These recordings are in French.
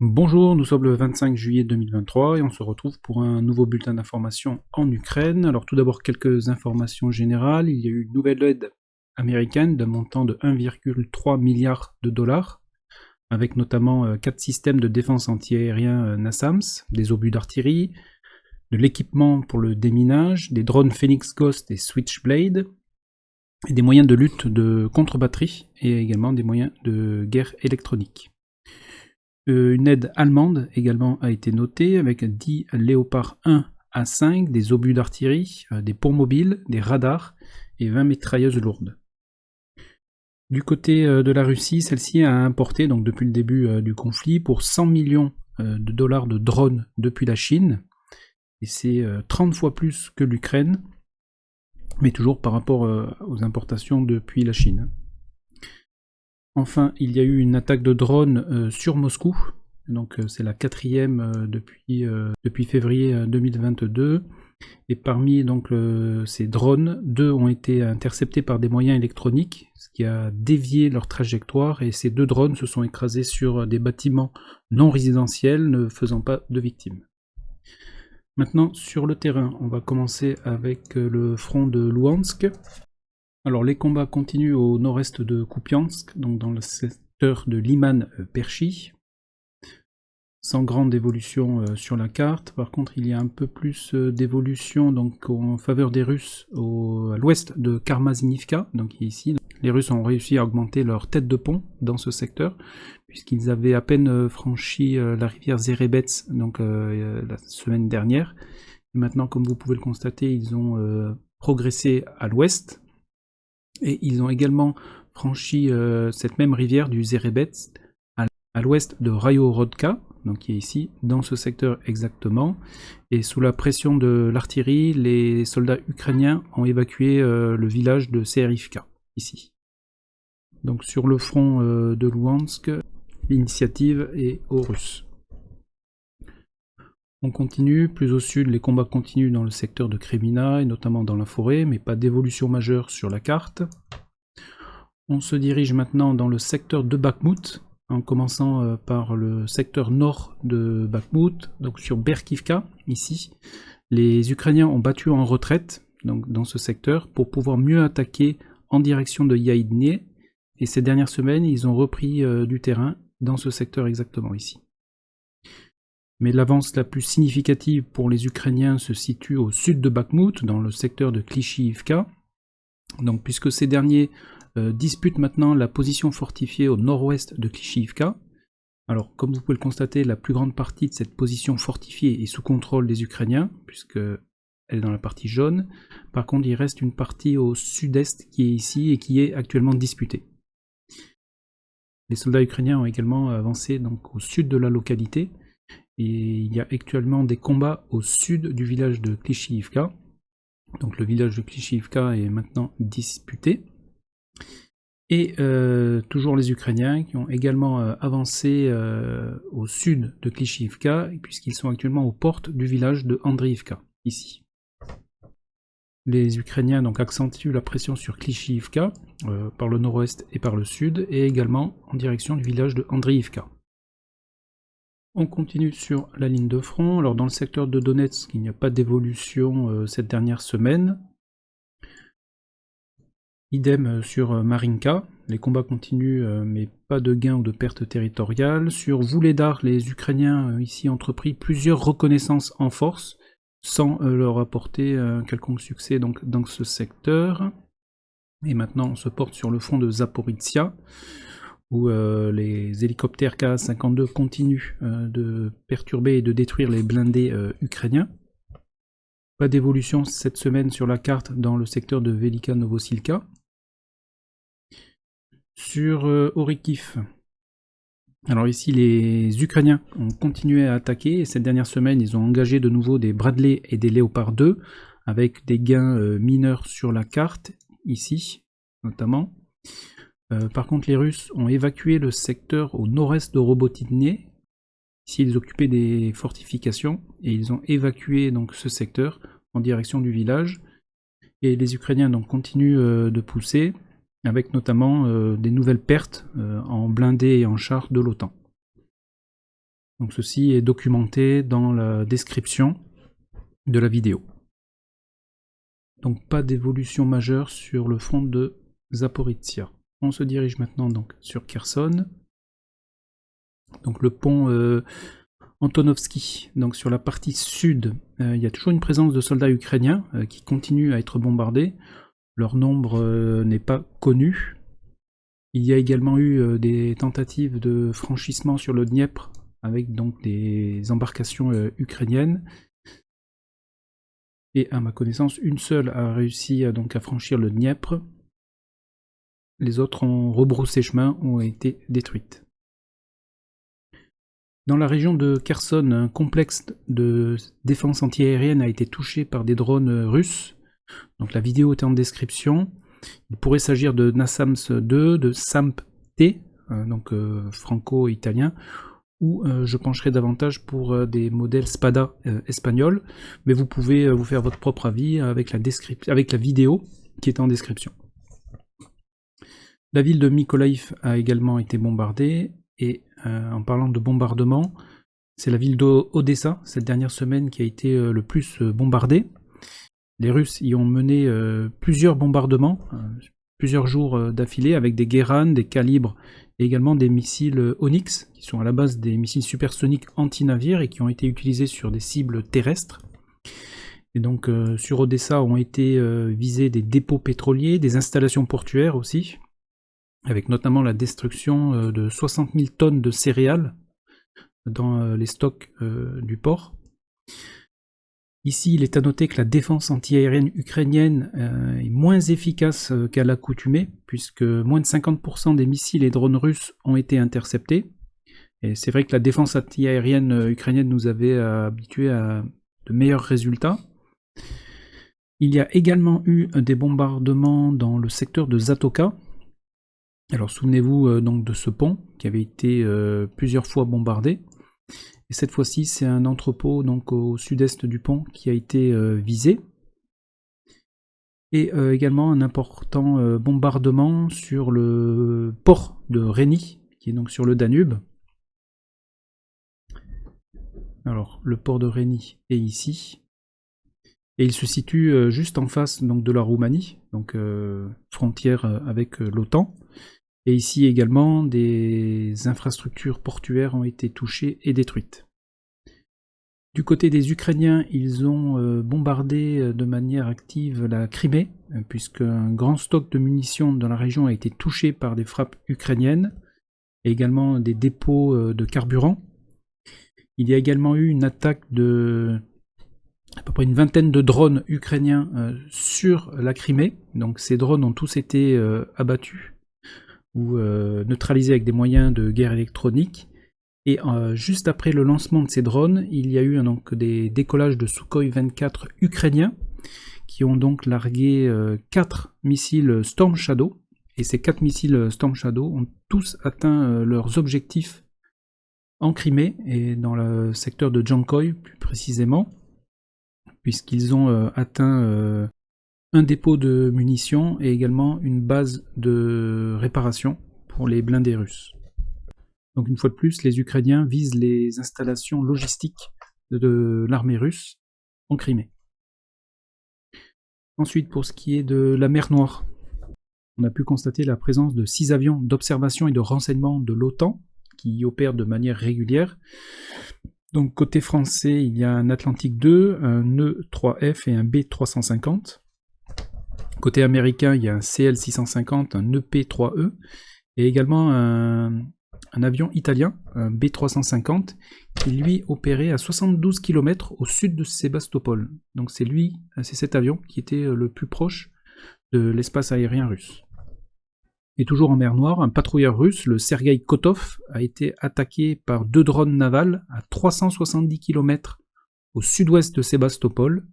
Bonjour, nous sommes le 25 juillet 2023 et on se retrouve pour un nouveau bulletin d'information en Ukraine. Alors tout d'abord quelques informations générales. Il y a eu une nouvelle aide américaine d'un montant de 1,3 milliard de dollars, avec notamment 4 systèmes de défense antiaérien NASAMS, des obus d'artillerie, de l'équipement pour le déminage, des drones Phoenix Ghost et Switchblade, et des moyens de lutte de contre-batterie et également des moyens de guerre électronique. Une aide allemande également a été notée avec 10 Léopard 1 à 5, des obus d'artillerie, des ponts mobiles, des radars et 20 mitrailleuses lourdes. Du côté de la Russie, celle-ci a importé donc depuis le début du conflit pour 100 millions de dollars de drones depuis la Chine, et c'est 30 fois plus que l'Ukraine, mais toujours par rapport aux importations depuis la Chine. Enfin, il y a eu une attaque de drone sur Moscou, donc c'est la quatrième depuis février 2022, et parmi donc ces drones, 2 ont été interceptés par des moyens électroniques, ce qui a dévié leur trajectoire, et ces 2 drones se sont écrasés sur des bâtiments non résidentiels, ne faisant pas de victimes. Maintenant, sur le terrain, on va commencer avec le front de Louhansk. Alors les combats continuent au nord-est de Kupiansk, donc dans le secteur de Liman-Perchy, sans grande évolution sur la carte. Par contre, il y a un peu plus d'évolution donc en faveur des Russes à l'ouest de Karmazinivka, donc ici. Les Russes ont réussi à augmenter leur tête de pont dans ce secteur, puisqu'ils avaient à peine franchi la rivière Zerebets donc la semaine dernière. Et maintenant, comme vous pouvez le constater, ils ont progressé à l'ouest. Et ils ont également franchi cette même rivière du Zerebets à l'ouest de Rayorodka, donc qui est ici, dans ce secteur exactement. Et sous la pression de l'artillerie, les soldats ukrainiens ont évacué le village de Serivka, ici. Donc sur le front de Louhansk, l'initiative est aux Russes. On continue, plus au sud, les combats continuent dans le secteur de Kremina, et notamment dans la forêt, mais pas d'évolution majeure sur la carte. On se dirige maintenant dans le secteur de Bakhmut, en commençant par le secteur nord de Bakhmut, donc sur Berkivka, ici. Les Ukrainiens ont battu en retraite donc dans ce secteur pour pouvoir mieux attaquer en direction de Yaïdne, et ces dernières semaines, ils ont repris du terrain dans ce secteur exactement ici. Mais l'avance la plus significative pour les Ukrainiens se situe au sud de Bakhmut, dans le secteur de Klishivka. Donc, puisque ces derniers disputent maintenant la position fortifiée au nord-ouest de Klishivka. Alors, comme vous pouvez le constater, la plus grande partie de cette position fortifiée est sous contrôle des Ukrainiens, puisqu'elle est dans la partie jaune. Par contre, il reste une partie au sud-est qui est ici et qui est actuellement disputée. Les soldats ukrainiens ont également avancé donc, au sud de la localité, et il y a actuellement des combats au sud du village de Klishivka. Donc le village de Klishivka est maintenant disputé. Et toujours les Ukrainiens qui ont également avancé au sud de Klishivka, puisqu'ils sont actuellement aux portes du village de Andriivka, ici. Les Ukrainiens donc accentuent la pression sur Klishivka, par le nord-ouest et par le sud, et également en direction du village de Andriivka. On continue sur la ligne de front. Alors dans le secteur de Donetsk, il n'y a pas d'évolution cette dernière semaine. Idem sur Marinka, les combats continuent mais pas de gain ou de perte territoriale. Sur Vuhledar, les Ukrainiens ici ont entrepris plusieurs reconnaissances en force, sans leur apporter un quelconque succès donc, dans ce secteur. Et maintenant on se porte sur le front de Zaporizhia, où les hélicoptères Ka-52 continuent de perturber et de détruire les blindés ukrainiens. Pas d'évolution cette semaine sur la carte dans le secteur de Velika Novosilka. Sur Orikhiv, alors ici les Ukrainiens ont continué à attaquer, et cette dernière semaine ils ont engagé de nouveau des Bradley et des Léopard 2, avec des gains mineurs sur la carte, ici notamment. Par contre, les Russes ont évacué le secteur au nord-est de Robotine. Ici, ils occupaient des fortifications et ils ont évacué donc ce secteur en direction du village. Et les Ukrainiens donc continuent de pousser, avec notamment des nouvelles pertes en blindés et en chars de l'OTAN. Donc ceci est documenté dans la description de la vidéo. Donc pas d'évolution majeure sur le front de Zaporizhzhia. On se dirige maintenant donc sur Kherson. Donc le pont Antonovski. Donc sur la partie sud, il y a toujours une présence de soldats ukrainiens qui continuent à être bombardés. Leur nombre n'est pas connu. Il y a également eu des tentatives de franchissement sur le Dniepr avec donc des embarcations ukrainiennes. Et à ma connaissance, une seule a réussi donc à franchir le Dniepr. Les autres ont rebroussé chemin, ont été détruites. Dans la région de Kherson, un complexe de défense antiaérienne a été touché par des drones russes. Donc la vidéo est en description. Il pourrait s'agir de NASAMS 2, de SAMP-T, donc franco-italien, ou je pencherai davantage pour des modèles Spada espagnols, mais vous pouvez vous faire votre propre avis avec la vidéo qui est en description. La ville de Mykolaïv a également été bombardée, et en parlant de bombardement, c'est la ville d'Odessa, cette dernière semaine, qui a été le plus bombardée. Les Russes y ont mené plusieurs bombardements, plusieurs jours d'affilée, avec des Guéran, des calibres, et également des missiles Onyx, qui sont à la base des missiles supersoniques anti-navires et qui ont été utilisés sur des cibles terrestres. Et donc sur Odessa ont été visés des dépôts pétroliers, des installations portuaires aussi, avec notamment la destruction de 60 000 tonnes de céréales dans les stocks du port. Ici, il est à noter que la défense antiaérienne ukrainienne est moins efficace qu'à l'accoutumée, puisque moins de 50% des missiles et drones russes ont été interceptés. Et c'est vrai que la défense antiaérienne ukrainienne nous avait habitués à de meilleurs résultats. Il y a également eu des bombardements dans le secteur de Zatoka. Alors souvenez-vous donc de ce pont qui avait été plusieurs fois bombardé. Et cette fois-ci, c'est un entrepôt donc au sud-est du pont qui a été visé. Et également un important bombardement sur le port de Reni, qui est donc sur le Danube. Alors, le port de Reni est ici. Et il se situe juste en face donc, de la Roumanie, donc frontière avec l'OTAN. Et ici également, des infrastructures portuaires ont été touchées et détruites. Du côté des Ukrainiens, ils ont bombardé de manière active la Crimée, puisque un grand stock de munitions dans la région a été touché par des frappes ukrainiennes, et également des dépôts de carburant. Il y a également eu une attaque de à peu près une vingtaine de drones ukrainiens sur la Crimée. Donc ces drones ont tous été abattus ou neutralisés avec des moyens de guerre électronique. Et juste après le lancement de ces drones, il y a eu donc des décollages de Sukhoi 24 ukrainiens qui ont donc largué 4 missiles Storm Shadow. Et ces 4 missiles Storm Shadow ont tous atteint leurs objectifs en Crimée et dans le secteur de Jankoï plus précisément, puisqu'ils ont atteint un dépôt de munitions et également une base de réparation pour les blindés russes. Donc une fois de plus, les Ukrainiens visent les installations logistiques de l'armée russe en Crimée. Ensuite, pour ce qui est de la mer Noire, on a pu constater la présence de 6 avions d'observation et de renseignement de l'OTAN qui y opèrent de manière régulière. Donc côté français, il y a un Atlantique 2, un E-3F et un B-350. Côté américain, il y a un CL-650, un EP-3E et également un avion italien, un B-350, qui lui opérait à 72 km au sud de Sébastopol. Donc c'est cet avion qui était le plus proche de l'espace aérien russe. Et toujours en mer Noire, un patrouilleur russe, le Sergueï Kotov, a été attaqué par 2 drones navals à 370 km au sud-ouest de Sébastopol,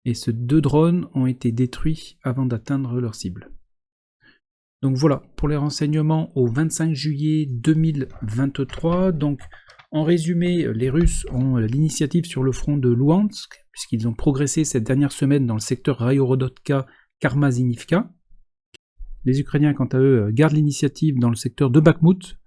et ces 2 drones ont été détruits avant d'atteindre leur cible. Donc voilà, pour les renseignements au 25 juillet 2023. Donc en résumé, les Russes ont l'initiative sur le front de Louhansk, puisqu'ils ont progressé cette dernière semaine dans le secteur Rayhorodotka-Karmazinivka. Les Ukrainiens, quant à eux, gardent l'initiative dans le secteur de Bakhmout,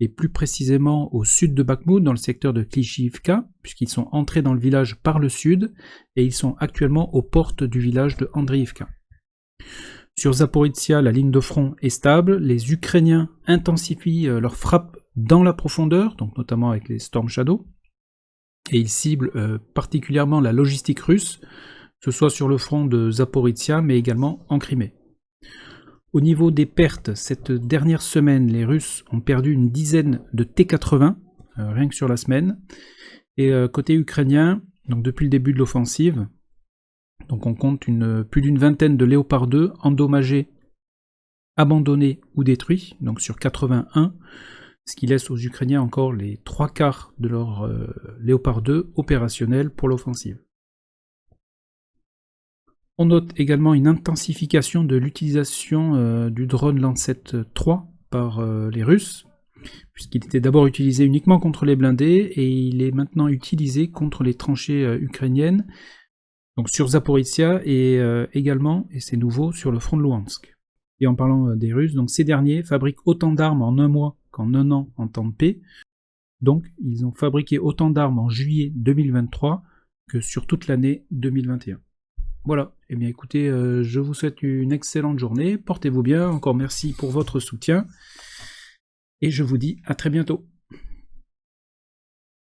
et plus précisément au sud de Bakhmout, dans le secteur de Klishivka, puisqu'ils sont entrés dans le village par le sud, et ils sont actuellement aux portes du village de Andriivka. Sur Zaporizhia, la ligne de front est stable, les Ukrainiens intensifient leurs frappes dans la profondeur, donc notamment avec les Storm Shadow, et ils ciblent particulièrement la logistique russe, que ce soit sur le front de Zaporizhia, mais également en Crimée. Au niveau des pertes, cette dernière semaine, les Russes ont perdu une dizaine de T-80, rien que sur la semaine. Et côté ukrainien, donc depuis le début de l'offensive, donc on compte plus d'une vingtaine de Léopard 2 endommagés, abandonnés ou détruits, donc sur 81, ce qui laisse aux Ukrainiens encore les 3/4 de leur Léopard 2 opérationnels pour l'offensive. On note également une intensification de l'utilisation du drone Lancet 3 par les Russes, puisqu'il était d'abord utilisé uniquement contre les blindés, et il est maintenant utilisé contre les tranchées ukrainiennes, donc sur Zaporizhia, et également, et c'est nouveau, sur le front de Luhansk. Et en parlant des Russes, donc ces derniers fabriquent autant d'armes en un mois qu'en un an en temps de paix, donc ils ont fabriqué autant d'armes en juillet 2023 que sur toute l'année 2021. Voilà, et bien écoutez, je vous souhaite une excellente journée, portez-vous bien, encore merci pour votre soutien, et je vous dis à très bientôt.